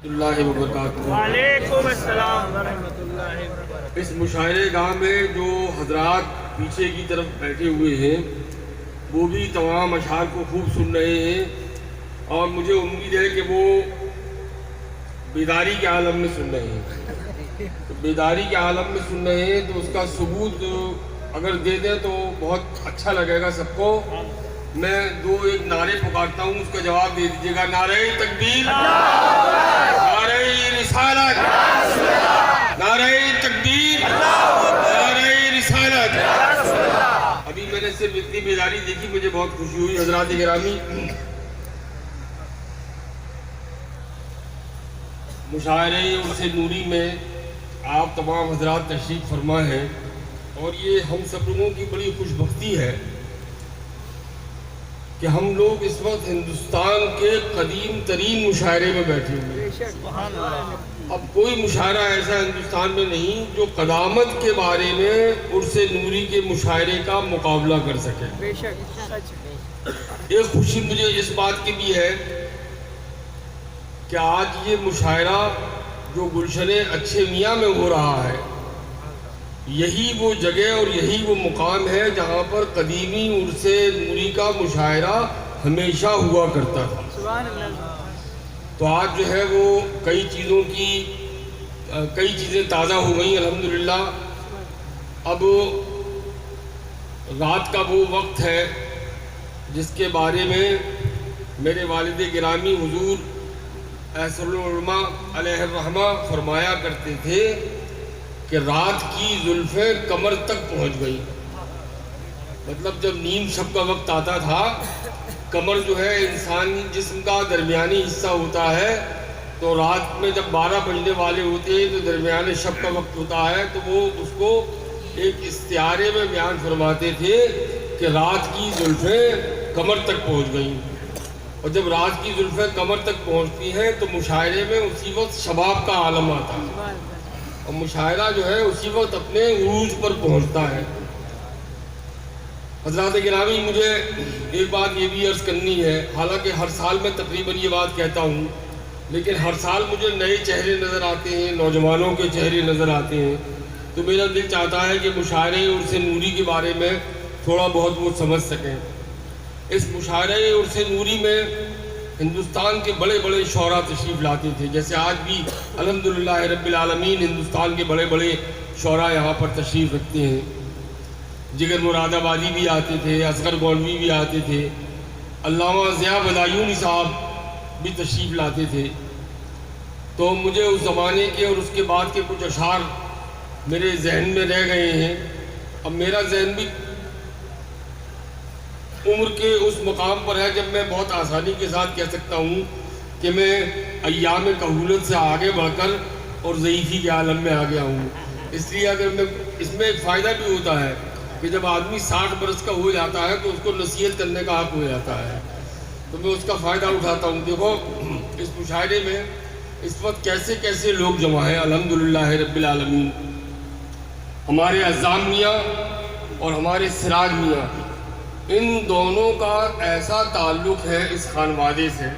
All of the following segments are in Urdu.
اللہ وبرکاتہ۔ وعلیکم السلام ورحمۃ اللہ وبرکاتہ۔ اس مشاعرے گاہ میں جو حضرات پیچھے کی طرف بیٹھے ہوئے ہیں وہ بھی تمام اشعار کو خوب سن رہے ہیں، اور مجھے امید ہے کہ وہ بیداری کے عالم میں سن رہے ہیں۔ تو بیداری کے عالم میں سن رہے ہیں تو اس کا ثبوت اگر دے دیں تو بہت اچھا لگے گا سب کو۔ میں ایک نعرے پکارتا ہوں، اس کا جواب دے دیجیے گا۔ نعرہ تکبیر، نعرہ رسالت، نعرہ تکبیر، نعرہ رسالت۔ ابھی میں نے صرف اتنی بیداری دیکھی، مجھے بہت خوشی ہوئی۔ حضرات گرامی، مشاعرے عرس نوری میں آپ تمام حضرات تشریف فرما ہیں، اور یہ ہم سب لوگوں کی بڑی خوش بختی ہے کہ ہم لوگ اس وقت ہندوستان کے قدیم ترین مشاعرے میں بیٹھے ہوئے ہیں۔ اب کوئی مشاعرہ ایسا ہندوستان میں نہیں جو قدامت کے بارے میں عرس نوری کے مشاعرے کا مقابلہ کر سکے۔ ایک خوشی مجھے اس بات کی بھی ہے کہ آج یہ مشاعرہ جو گلشن اچھے میاں میں ہو رہا ہے، یہی وہ جگہ اور یہی وہ مقام ہے جہاں پر قدیمی عرس نوری کا مشاعرہ ہمیشہ ہوا کرتا تھا۔ تو آج جو ہے وہ کئی چیزیں تازہ ہو گئیں الحمدللہ۔ اب رات کا وہ وقت ہے جس کے بارے میں میرے والد گرامی حضور احسن العلماء علیہ الرحمہ فرمایا کرتے تھے کہ رات کی زلفیں کمر تک پہنچ گئی۔ مطلب جب نیم شب کا وقت آتا تھا، کمر جو ہے انسانی جسم کا درمیانی حصہ ہوتا ہے، تو رات میں جب 12 بجنے والے ہوتے ہیں تو درمیان شب کا وقت ہوتا ہے، تو وہ اس کو ایک استعارے میں بیان فرماتے تھے کہ رات کی زلفیں کمر تک پہنچ گئیں۔ اور جب رات کی زلفیں کمر تک پہنچتی ہیں تو مشاعرے میں اسی وقت شباب کا عالم آتا ہے، اور مشاعرہ جو ہے اسی وقت اپنے عروج پر پہنچتا ہے۔ حضرات گرامی، مجھے ایک بات یہ بھی عرض کرنی ہے، حالانکہ ہر سال میں تقریباً یہ بات کہتا ہوں، لیکن ہر سال مجھے نئے چہرے نظر آتے ہیں، نوجوانوں کے چہرے نظر آتے ہیں، تو میرا دل چاہتا ہے کہ مشاعرے عرس نوری کے بارے میں تھوڑا بہت وہ سمجھ سکیں۔ اس مشاعرے عرس نوری میں ہندوستان کے بڑے بڑے شعراء تشریف لاتے تھے، جیسے آج بھی الحمدللہ رب العالمین ہندوستان کے بڑے بڑے شعراء یہاں پر تشریف رکھتے ہیں۔ جگر مراد آبادی بھی آتے تھے، اصغر گولوی بھی آتے تھے، علامہ ضیاء بدایونی صاحب بھی تشریف لاتے تھے۔ تو مجھے اس زمانے کے اور اس کے بعد کے کچھ اشعار میرے ذہن میں رہ گئے ہیں۔ اب میرا ذہن بھی عمر کے اس مقام پر ہے جب میں بہت آسانی کے ساتھ کہہ سکتا ہوں کہ میں ایام کہولت سے آگے بڑھ کر اور ضعیفی کے عالم میں آ گیا ہوں۔ اس لیے اگر میں اس میں ایک فائدہ بھی ہوتا ہے کہ جب آدمی 60 برس کا ہو جاتا ہے تو اس کو نصیحت کرنے کا حق ہو جاتا ہے، تو میں اس کا فائدہ اٹھاتا ہوں۔ دیکھو اس مشاعرے میں اس وقت کیسے کیسے لوگ جمع ہیں الحمدللہ رب العالمین۔ ہمارے عزام میاں اور ہمارے سراج میاں، ان دونوں کا ایسا تعلق ہے اس خانوادے سے،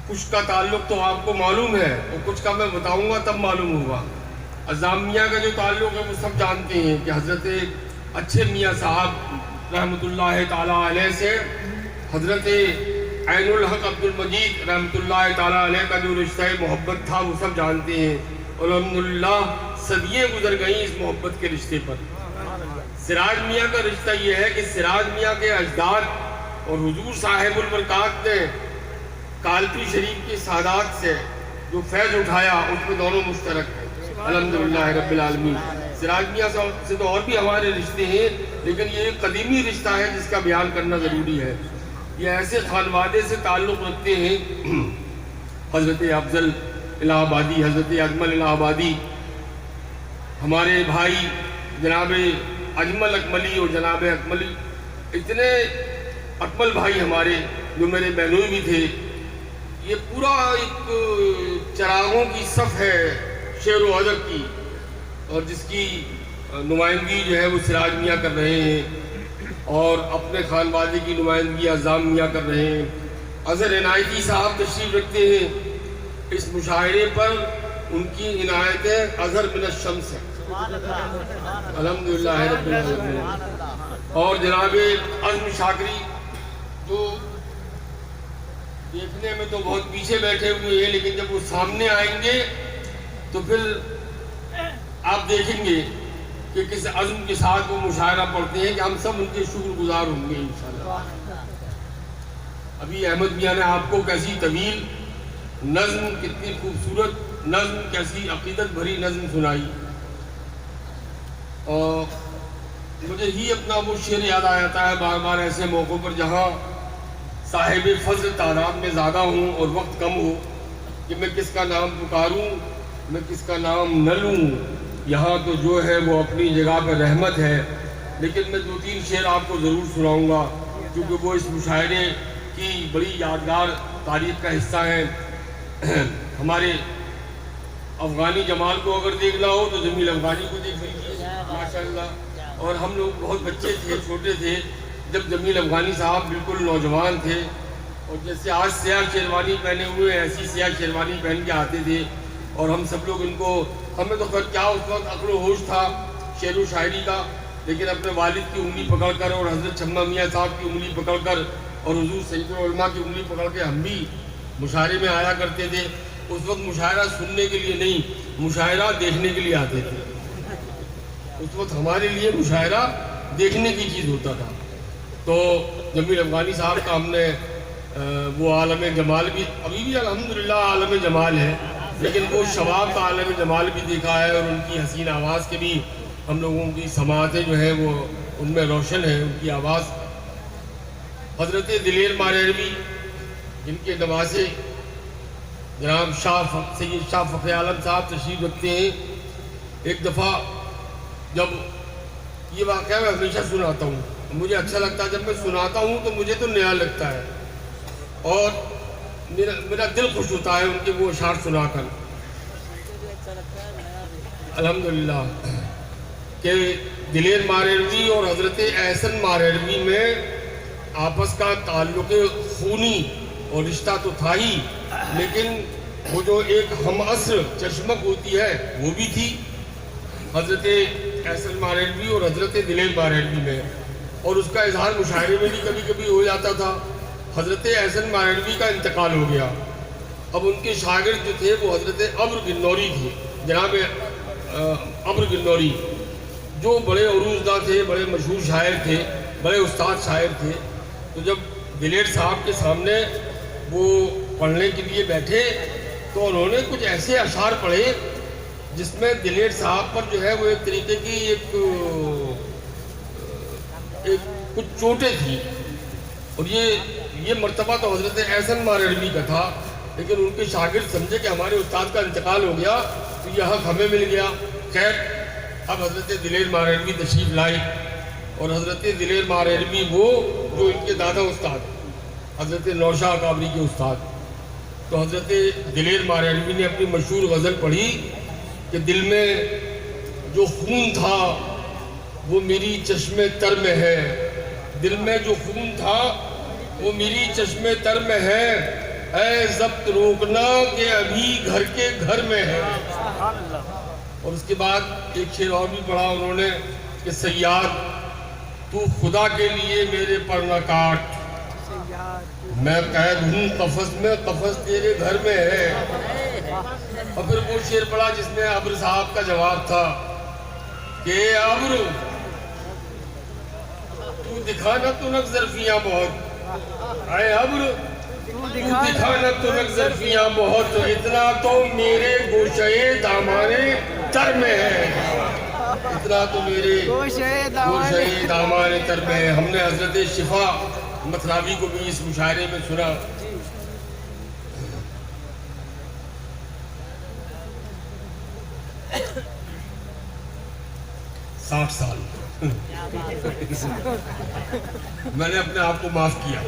کچھ کا تعلق تو آپ کو معلوم ہے اور کچھ کا میں بتاؤں گا تب معلوم ہوگا۔ عزام میاں کا جو تعلق ہے وہ سب جانتے ہیں کہ حضرت اچھے میاں صاحب رحمۃ اللہ تعالیٰ علیہ سے حضرت عین الحق عبد المجید رحمۃ اللہ تعالیٰ علیہ کا جو رشتہ محبت تھا وہ سب جانتے ہیں۔ الحمدللہ صدییں گزر گئیں اس محبت کے رشتے پر۔ سراج میاں کا رشتہ یہ ہے کہ سراج میاں کے اجداد اور حضور صاحب البرکات نے کالپی شریف کے سادات سے جو فیض اٹھایا اس میں دونوں مشترک ہیں الحمدللہ رب العالمین۔ سراج میاں سے تو اور بھی ہمارے رشتے ہیں، لیکن یہ ایک قدیمی رشتہ ہے جس کا بیان کرنا ضروری ہے۔ یہ ایسے خانوادے سے تعلق رکھتے ہیں حضرت افضل الہ آبادی، حضرت اجمل الہ آبادی، ہمارے بھائی جناب اجمل اکملی اور جناب اکملی، اتنے اکمل بھائی ہمارے جو میرے بہنوئی بھی تھے۔ یہ پورا ایک چراغوں کی صف ہے شعر و ادب کی، اور جس کی نمائندگی جو ہے وہ سراج میاں کر رہے ہیں، اور اپنے خانوادے کی نمائندگی عزام میاں کر رہے ہیں۔ اظہر عنایتی صاحب تشریف رکھتے ہیں. اس مشاعرے پر ان کی عنایتیں اظہر من الشمس ہیں. الحمدللہ رب العالمین. اور جناب عزم شاکری جو دیکھنے میں تو بہت پیچھے بیٹھے ہوئے ہیں، لیکن جب وہ سامنے آئیں گے تو پھر آپ دیکھیں گے کہ کس عزم کے ساتھ وہ مشاعرہ پڑھتے ہیں کہ ہم سب ان کے شکر گزار ہوں گے انشاءاللہ. ابھی احمد میاں نے آپ کو کیسی طویل نظم، کتنی خوبصورت نظم، کیسی عقیدت بھری نظم سنائی. اور مجھے ہی اپنا وہ شعر یاد آ جاتا ہے بار بار ایسے موقعوں پر جہاں صاحب فضل تعداد میں زیادہ ہوں اور وقت کم ہو، کہ میں کس کا نام پکاروں، میں کس کا نام نہ لوں. یہاں تو جو ہے وہ اپنی جگہ پہ رحمت ہے. لیکن میں 2-3 شعر آپ کو ضرور سناؤں گا کیونکہ وہ اس مشاعرے کی بڑی یادگار تاریخ کا حصہ ہیں. ہمارے افغانی جمال کو اگر دیکھنا ہو تو جمیل افغانی کو دیکھ لیجیے ماشاءاللہ. اور ہم لوگ بہت بچے تھے، چھوٹے تھے جب جمیل افغانی صاحب بالکل نوجوان تھے، اور جیسے آج سیاہ شیروانی پہنے ہوئے ایسی سیاہ شیروانی پہن کے آتے تھے. اور ہم سب لوگ ان کو، ہمیں تو خیر کیا اس وقت عقل و ہوش تھا شعر و شاعری کا، لیکن اپنے والد کی انگلی پکڑ کر اور حضرت شمع میاں صاحب کی انگلی پکڑ کر اور حضور سید العلماء کی انگلی پکڑ کے ہم بھی مشاعرے میں آیا کرتے تھے. اس وقت مشاعرہ سننے کے لیے نہیں، مشاعرہ دیکھنے کے لیے آتے تھے. اس وقت ہمارے لیے مشاعرہ دیکھنے کی چیز ہوتا تھا. تو جمیل افغانی صاحب کا ہم نے وہ عالم جمال بھی، ابھی بھی الحمدللہ عالم جمال ہے، لیکن وہ شباب کا عالم جمال بھی دیکھا ہے. اور ان کی حسین آواز کے بھی ہم لوگوں کی سماعتیں جو ہیں وہ ان میں روشن ہے ان کی آواز. حضرت دلیر ماریروی جن کے نواسے جناب سید شاہ فخر عالم صاحب تشریف رکھتے ہیں. ایک دفعہ جب یہ واقعہ میں ہمیشہ سناتا ہوں، مجھے اچھا لگتا ہے جب میں سناتا ہوں تو مجھے تو نیا لگتا ہے اور میرا دل خوش ہوتا ہے ان کے وہ اشعار سنا کر الحمدللہ. کہ دلیر ماریروی اور حضرت احسن ماریروی میں آپس کا تعلق خونی اور رشتہ تو تھا ہی، لیکن وہ جو ایک ہم عصر چشمک ہوتی ہے وہ بھی تھی حضرت احسن ماریروی اور حضرت دلیر ماریروی میں. اور اس کا اظہار مشاعرے میں بھی کبھی کبھی ہو جاتا تھا. حضرت احسن ماریروی کا انتقال ہو گیا. اب ان کے شاگرد جو تھے وہ حضرت ابر گنوری تھے، جناب ابر گنوری، جو بڑے عروج تھے، بڑے مشہور شاعر تھے، بڑے استاد شاعر تھے. تو جب دلیر صاحب کے سامنے وہ پڑھنے کے لیے بیٹھے تو انہوں نے کچھ ایسے اشعار پڑھے جس میں دلیر صاحب پر جو ہے وہ ایک طریقے کی ایک کچھ چوٹیں تھیں. اور یہ مرتبہ تو حضرت احسن ماریروی کا تھا، لیکن ان کے شاگرد سمجھے کہ ہمارے استاد کا انتقال ہو گیا تو یہ حق ہمیں مل گیا. خیر اب حضرت دلیر ماریروی تشریف لائے، اور حضرت دلیر ماریروی وہ جو ان کے دادا استاد حضرت نوشاہ کابری کے استاد. تو حضرت دلیر ماریروی نے اپنی مشہور غزل پڑھی کہ دل میں جو خون تھا وہ میری چشم تر میں ہے، دل میں جو خون تھا وہ میری چشم تر میں ہے، اے ضبط روکنا کہ ابھی گھر کے گھر میں ہے. اور اس کے بعد ایک شعر اور بھی پڑھا انہوں نے کہ سیاد تو خدا کے لیے میرے پر نہ کاٹ، میں قید ہوں قفس میں، قفس تیرے گھر میں ہے. اور پھر وہ شعر پڑھا جس میں ابر صاحب کا جواب تھا کہ ابر تو دکھانا تو نک ظرفیاں بہت، اے ابر تو دکھانا تو نک ظرفیاں بہت، اتنا تو میرے گوشے دامانے تر میں ہے، اتنا تو میرے گوشے دامانے تر میں ہے. ہم نے حضرت شفا مطلبی کو بھی اس مشاعرے میں سنا. 60 سال میں نے اپنے آپ کو معاف کیا.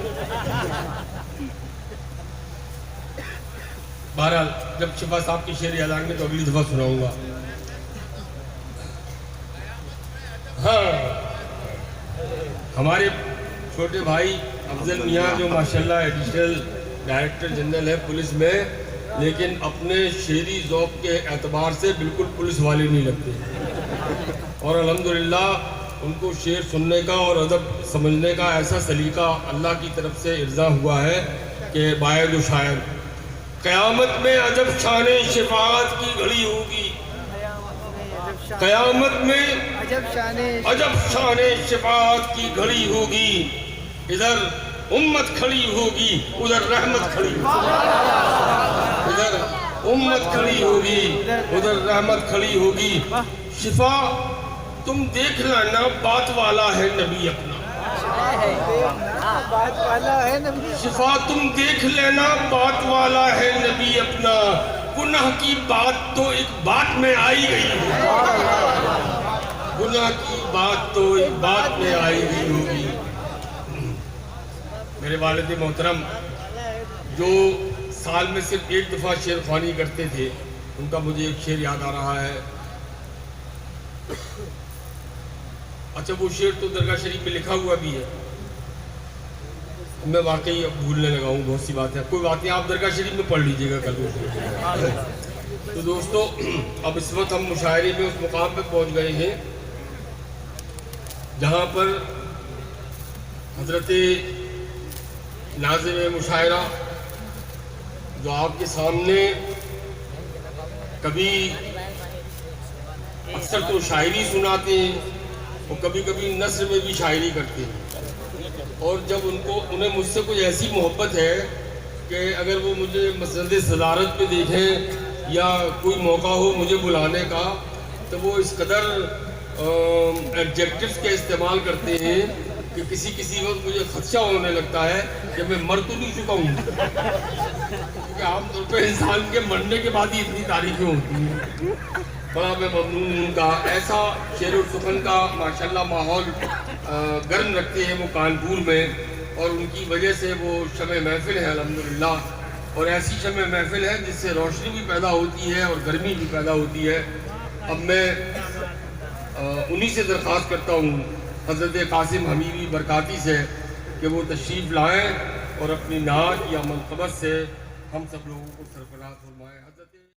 بہرحال جب شفا صاحب کی شعر یاد آئیں گے تو اگلی دفعہ سناؤں گا. ہاں ہمارے چھوٹے بھائی افضل میاں جو ماشاءاللہ ایڈیشنل ڈائریکٹر جنرل ہے پولیس میں، لیکن اپنے شعری ذوق کے اعتبار سے بالکل پولیس والے نہیں لگتے، اور الحمدللہ ان کو شعر سننے کا اور ادب سمجھنے کا ایسا سلیقہ اللہ کی طرف سے ارضا ہوا ہے کہ باید و شاید قیامت میں عجب شان شفاعت کی گھڑی ہوگی، قیامت میں عجب شان شفاعت کی گھڑی ہوگی، ادھر امت کھڑی ہوگی ادھر رحمت کھڑی ہوگی، ادھر امت کھڑی ہوگی ادھر رحمت کھڑی ہوگی۔ شفا تم دیکھ لینا بات والا ہے نبی اپنا، شفا تم دیکھ لینا بات والا ہے نبی اپنا، گناہ کی بات تو ایک بات میں آئی گئی ہوگی، گناہ کی بات تو ایک بات میں آئی گئی ہوگی۔ میرے والد محترم جو سال میں صرف ایک دفعہ شعر خوانی کرتے تھے، ان کا مجھے ایک شعر یاد آ رہا ہے۔ اچھا وہ شعر تو درگاہ شریف میں لکھا ہوا بھی ہے، میں واقعی اب بھولنے لگا ہوں بہت سی باتیں، کوئی باتیں آپ درگاہ شریف میں پڑھ لیجئے گا کل۔ تو دوستو اب اس وقت ہم مشاعرے میں اس مقام پہ پہنچ گئے ہیں جہاں پر حضرت ناظم مشاعرہ جو آپ کے سامنے کبھی اکثر تو شاعری سناتے ہیں اور کبھی کبھی نثر میں بھی شاعری کرتے ہیں، اور جب انہیں مجھ سے کوئی ایسی محبت ہے کہ اگر وہ مجھے مسند صدارت پہ دیکھیں یا کوئی موقع ہو مجھے بلانے کا تو وہ اس قدر ایڈجیکٹیوز کے استعمال کرتے ہیں کہ کسی وقت مجھے خدشہ ہونے لگتا ہے کہ میں مر تو نہیں چکا ہوں، کیونکہ عام طور پہ انسان کے مرنے کے بعد ہی اتنی تعریفیں ہوتی ہیں۔ بڑا میں ممنون ہوں کا ایسا شعر و سخن کا ماشاءاللہ ماحول گرم رکھتے ہیں وہ کانپور میں، اور ان کی وجہ سے وہ شمع محفل ہے الحمدللہ، اور ایسی شمع محفل ہے جس سے روشنی بھی پیدا ہوتی ہے اور گرمی بھی پیدا ہوتی ہے۔ اب میں انہی سے درخواست کرتا ہوں حضرت قاسم حمیدی برکاتی سے کہ وہ تشریف لائیں اور اپنی نعت یا منقبت سے ہم سب لوگوں کو سرفراز فرمائیں۔ حضرت